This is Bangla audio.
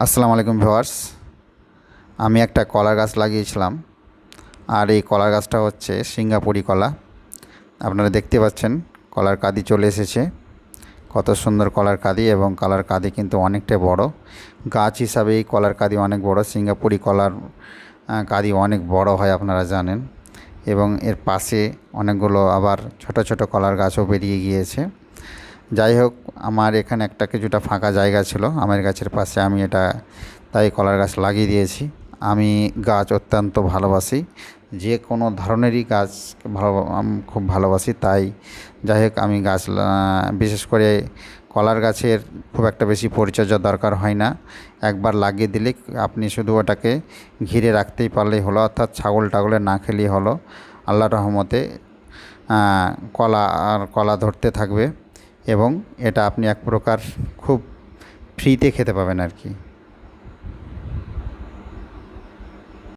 আসসালামু আলাইকুম ভিউয়ার্স। আমি একটা কলার গাছ লাগিয়েছিলাম, আর এই কলার গাছটা হচ্ছে সিঙ্গাপুরি কলা। আপনারা দেখতে পাচ্ছেন কলার কাঁদি চলে এসেছে। কত সুন্দর কলার কাঁদি, এবং কলার কাঁদি কিন্তু অনেকটা বড়। গাছ হিসাবে এই কলার কাঁদি অনেক বড়। সিঙ্গাপুরি কলার কাঁদি অনেক বড় হয়, আপনারা জানেন। এবং এর পাশে অনেকগুলো আবার ছোট ছোট কলার গাছও বেরিয়ে গিয়েছে। যাই হোক, আমার এখানে একটা কিছুটা ফাঁকা জায়গা ছিল আমের গাছের পাশে, আমি এটা তাই কলার গাছ লাগিয়ে দিয়েছি। আমি গাছ অত্যন্ত ভালোবাসি, যে কোনো ধরনেরই গাছ খুব ভালোবাসি। তাই যাই হোক, আমি গাছ বিশেষ করে কলার গাছের খুব একটা বেশি পরিচর্যা দরকার হয় না। একবার লাগিয়ে দিলে আপনি শুধু ওটাকে ঘিরে রাখতেই পারলেই হলো, অর্থাৎ ছাগল টাগলে না খেলেই হলো। আল্লাহর রহমতে কলা ধরতে থাকবে, এবং এটা আপনি এক প্রকার খুব ফ্রিতে খেতে পাবেন আর কি।